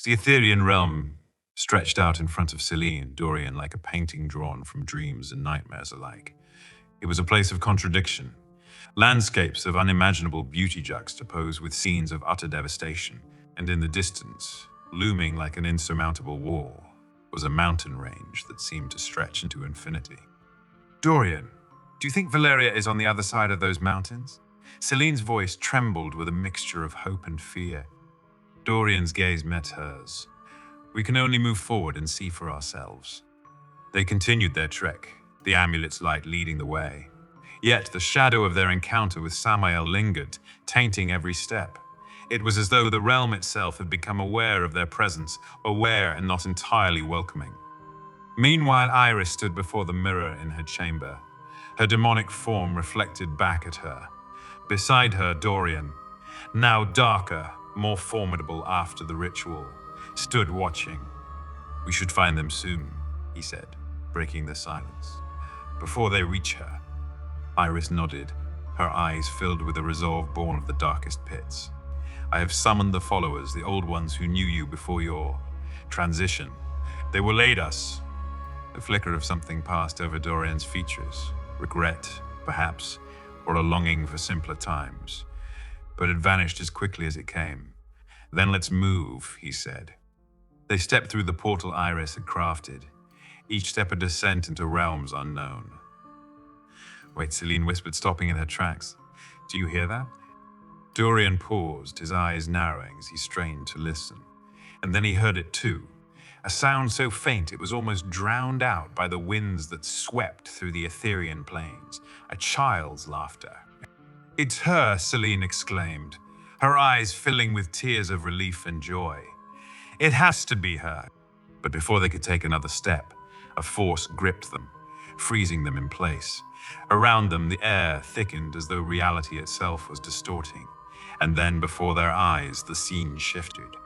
The Etherean realm stretched out in front of Celine and Dorian like a painting drawn from dreams and nightmares alike. It was a place of contradiction. Landscapes of unimaginable beauty juxtaposed with scenes of utter devastation, and in the distance, looming like an insurmountable wall, was a mountain range that seemed to stretch into infinity. Dorian, do you think Valeria is on the other side of those mountains? Celine's voice trembled with a mixture of hope and fear. Dorian's gaze met hers. We can only move forward and see for ourselves. They continued their trek, the amulet's light leading the way. Yet the shadow of their encounter with Samael lingered, tainting every step. It was as though the realm itself had become aware of their presence, aware and not entirely welcoming. Meanwhile, Iris stood before the mirror in her chamber, her demonic form reflected back at her. Beside her, Dorian, now darker, more formidable after the ritual, stood watching. We should find them soon, he said, breaking the silence. Before they reach her. Iris nodded, her eyes filled with a resolve born of the darkest pits. I have summoned the followers, the old ones who knew you before your transition. They will aid us. The flicker of something passed over Dorian's features. Regret, perhaps, or a longing for simpler times. But it vanished as quickly as it came. Then let's move, he said. They stepped through the portal Iris had crafted, each step a descent into realms unknown. Wait, Celine whispered, stopping in her tracks. Do you hear that? Dorian paused, his eyes narrowing as he strained to listen. And then he heard it too. A sound so faint it was almost drowned out by the winds that swept through the Etherean plains. A child's laughter. It's her, Celine exclaimed, her eyes filling with tears of relief and joy. It has to be her. But before they could take another step, a force gripped them, freezing them in place. Around them, the air thickened as though reality itself was distorting. And then, before their eyes, the scene shifted.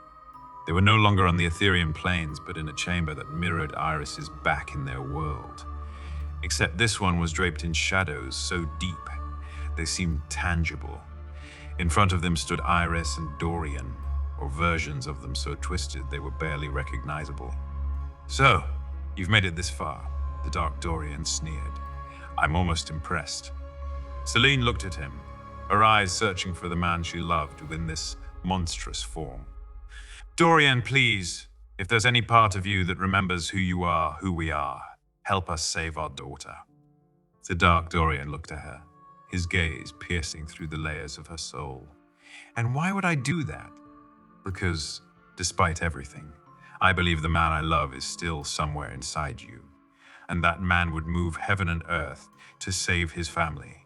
They were no longer on the Etherean plains, but in a chamber that mirrored Iris's back in their world. Except this one was draped in shadows so deep, they seemed tangible. In front of them stood Iris and Dorian, or versions of them so twisted they were barely recognizable. So, you've made it this far, the dark Dorian sneered. I'm almost impressed. Celine looked at him, her eyes searching for the man she loved within this monstrous form. Dorian, please, if there's any part of you that remembers who you are, who we are, help us save our daughter. The dark Dorian looked at her, his gaze piercing through the layers of her soul. And why would I do that? Because, despite everything, I believe the man I love is still somewhere inside you, and that man would move heaven and earth to save his family.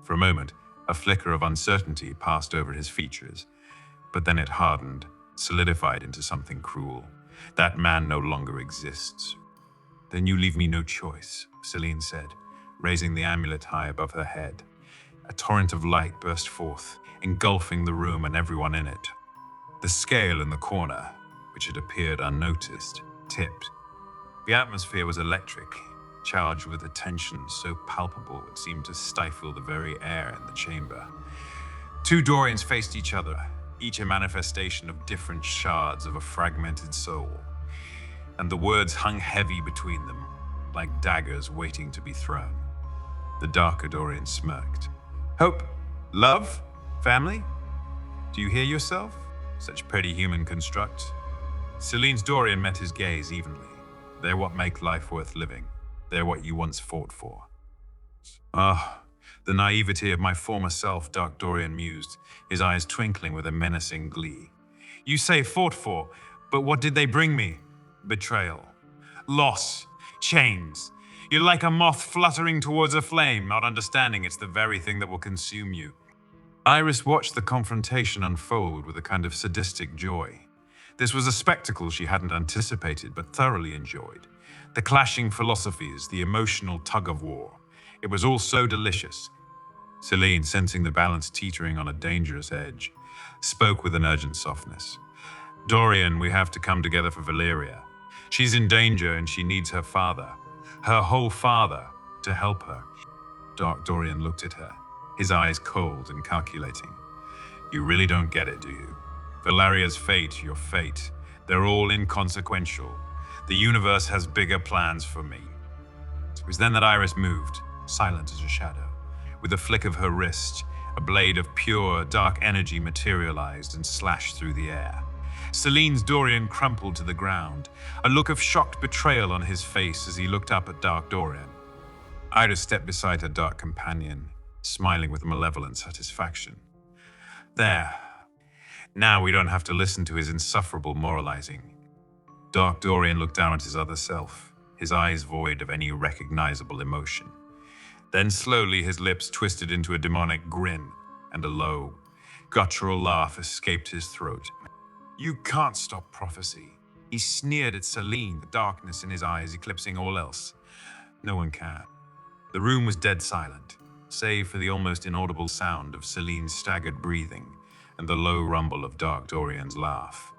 For a moment, a flicker of uncertainty passed over his features, but then it hardened, solidified into something cruel. That man no longer exists. Then you leave me no choice, Celine said, raising the amulet high above her head. A torrent of light burst forth, engulfing the room and everyone in it. The scale in the corner, which had appeared unnoticed, tipped. The atmosphere was electric, charged with a tension so palpable it seemed to stifle the very air in the chamber. Two Dorians faced each other, each a manifestation of different shards of a fragmented soul, and the words hung heavy between them, like daggers waiting to be thrown. The darker Dorian smirked. Hope, love, family? Do you hear yourself? Such petty human construct. Celine's Dorian met his gaze evenly. They're what make life worth living. They're what you once fought for. Ah, the naivety of my former self, dark Dorian mused, his eyes twinkling with a menacing glee. You say fought for, but what did they bring me? Betrayal, loss, chains. You're like a moth fluttering towards a flame, not understanding it's the very thing that will consume you. Iris watched the confrontation unfold with a kind of sadistic joy. This was a spectacle she hadn't anticipated, but thoroughly enjoyed. The clashing philosophies, the emotional tug-of-war. It was all so delicious. Celine, sensing the balance teetering on a dangerous edge, spoke with an urgent softness. Dorian, we have to come together for Valeria. She's in danger and she needs her father, her whole father, to help her. Dark Dorian looked at her, his eyes cold and calculating. You really don't get it, do you? Valeria's fate, your fate. They're all inconsequential. The universe has bigger plans for me. It was then that Iris moved, silent as a shadow. With a flick of her wrist, a blade of pure, dark energy materialized and slashed through the air. Celine's Dorian crumpled to the ground, a look of shocked betrayal on his face as he looked up at Dark Dorian. Iris stepped beside her dark companion, smiling with malevolent satisfaction. There. Now we don't have to listen to his insufferable moralizing. Dark Dorian looked down at his other self, his eyes void of any recognizable emotion. Then slowly his lips twisted into a demonic grin, and a low, guttural laugh escaped his throat. You can't stop prophecy. He sneered at Celine, the darkness in his eyes eclipsing all else. No one can. The room was dead silent, save for the almost inaudible sound of Celine's staggered breathing and the low rumble of Dark Dorian's laugh.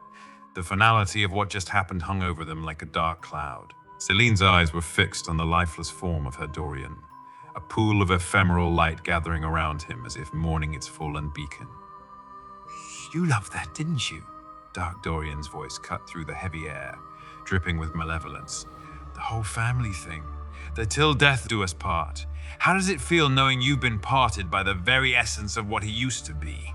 The finality of what just happened hung over them like a dark cloud. Celine's eyes were fixed on the lifeless form of her Dorian, a pool of ephemeral light gathering around him as if mourning its fallen beacon. You loved that, didn't you? Dark Dorian's voice cut through the heavy air, dripping with malevolence. The whole family thing. The till death do us part. How does it feel knowing you've been parted by the very essence of what he used to be?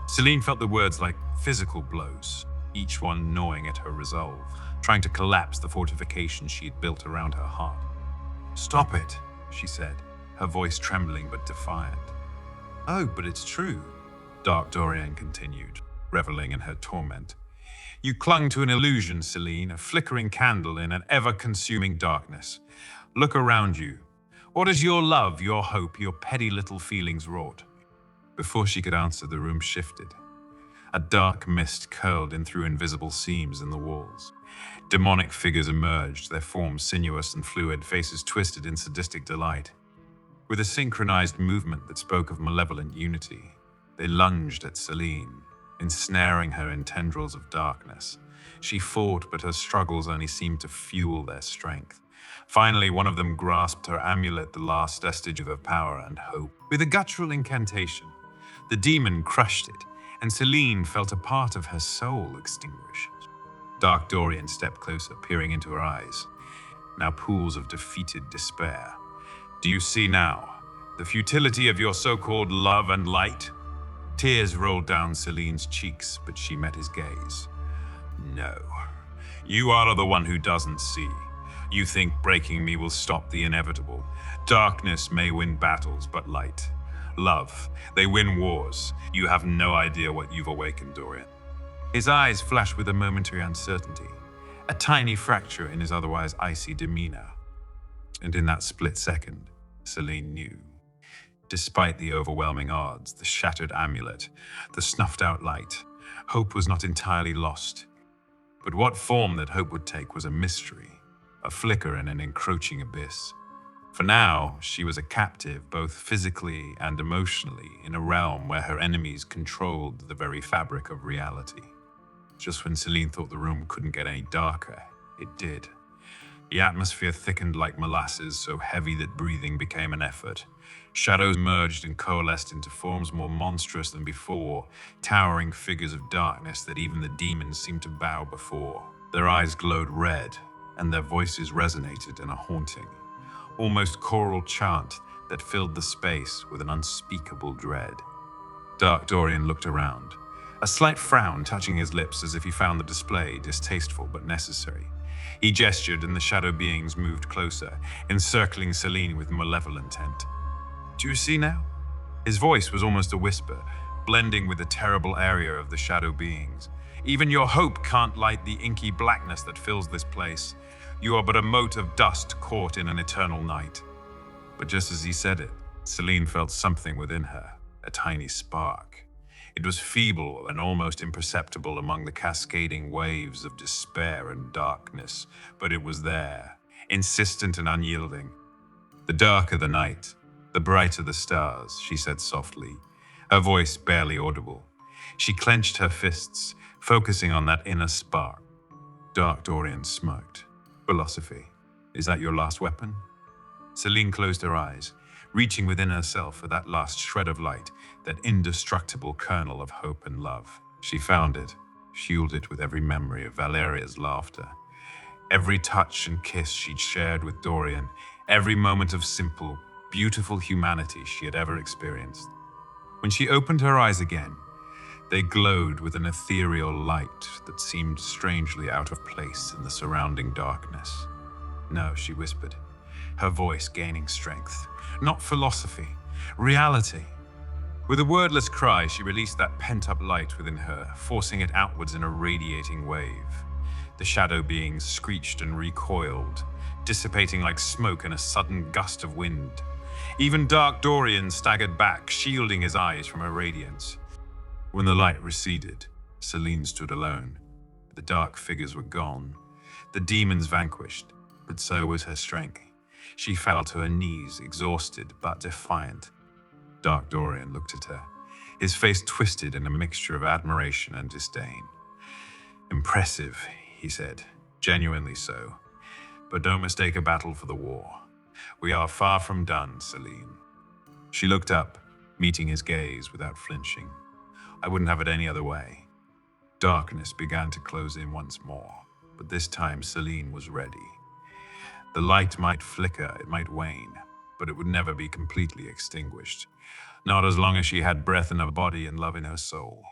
Celine felt the words like physical blows, each one gnawing at her resolve, trying to collapse the fortification she had built around her heart. Stop it, she said, her voice trembling but defiant. Oh, but it's true, Dark Dorian continued, reveling in her torment. You clung to an illusion, Celine, a flickering candle in an ever-consuming darkness. Look around you. What has your love, your hope, your petty little feelings wrought? Before she could answer, the room shifted. A dark mist curled in through invisible seams in the walls. Demonic figures emerged, their forms sinuous and fluid, faces twisted in sadistic delight. With a synchronized movement that spoke of malevolent unity, they lunged at Celine, ensnaring her in tendrils of darkness. She fought, but her struggles only seemed to fuel their strength. Finally, one of them grasped her amulet, the last vestige of her power and hope. With a guttural incantation, the demon crushed it, and Celine felt a part of her soul extinguish. Dark Dorian stepped closer, peering into her eyes, now pools of defeated despair. Do you see now the futility of your so-called love and light? Tears rolled down Celine's cheeks, but she met his gaze. No, you are the one who doesn't see. You think breaking me will stop the inevitable. Darkness may win battles, but light, love, they win wars. You have no idea what you've awakened, Dorian. His eyes flashed with a momentary uncertainty, a tiny fracture in his otherwise icy demeanor. And in that split second, Celine knew. Despite the overwhelming odds, the shattered amulet, the snuffed-out light, hope was not entirely lost. But what form that hope would take was a mystery, a flicker in an encroaching abyss. For now, she was a captive, both physically and emotionally, in a realm where her enemies controlled the very fabric of reality. Just when Celine thought the room couldn't get any darker, it did. The atmosphere thickened like molasses, so heavy that breathing became an effort. Shadows merged and coalesced into forms more monstrous than before, towering figures of darkness that even the demons seemed to bow before. Their eyes glowed red, and their voices resonated in a haunting, almost choral chant that filled the space with an unspeakable dread. Dark Dorian looked around, a slight frown touching his lips as if he found the display distasteful but necessary. He gestured and the shadow beings moved closer, encircling Celine with malevolent intent. Do you see now? His voice was almost a whisper, blending with the terrible area of the shadow beings. Even your hope can't light the inky blackness that fills this place. You are but a mote of dust caught in an eternal night. But just as he said it, Celine felt something within her, a tiny spark. It was feeble and almost imperceptible among the cascading waves of despair and darkness, but it was there, insistent and unyielding. The darker the night, the brighter the stars, she said softly, her voice barely audible. She clenched her fists, focusing on that inner spark. Dark Dorian smirked. Philosophy, is that your last weapon? Celine closed her eyes, reaching within herself for that last shred of light, that indestructible kernel of hope and love. She found it. shielded with every memory of Valeria's laughter, every touch and kiss she'd shared with Dorian, every moment of simple, beautiful humanity she had ever experienced. When she opened her eyes again, they glowed with an ethereal light that seemed strangely out of place in the surrounding darkness. "No," she whispered, her voice gaining strength. "Not philosophy, reality." With a wordless cry, she released that pent-up light within her, forcing it outwards in a radiating wave. The shadow beings screeched and recoiled, dissipating like smoke in a sudden gust of wind. Even Dark Dorian staggered back, shielding his eyes from her radiance. When the light receded, Celine stood alone. The dark figures were gone, the demons vanquished, but so was her strength. She fell to her knees, exhausted but defiant. Dark Dorian looked at her, his face twisted in a mixture of admiration and disdain. "Impressive," he said, "genuinely so. But don't mistake a battle for the war. We are far from done, Celine." She looked up, meeting his gaze without flinching. "I wouldn't have it any other way." Darkness began to close in once more, but this time Celine was ready. The light might flicker, it might wane, but it would never be completely extinguished. Not as long as she had breath in her body and love in her soul.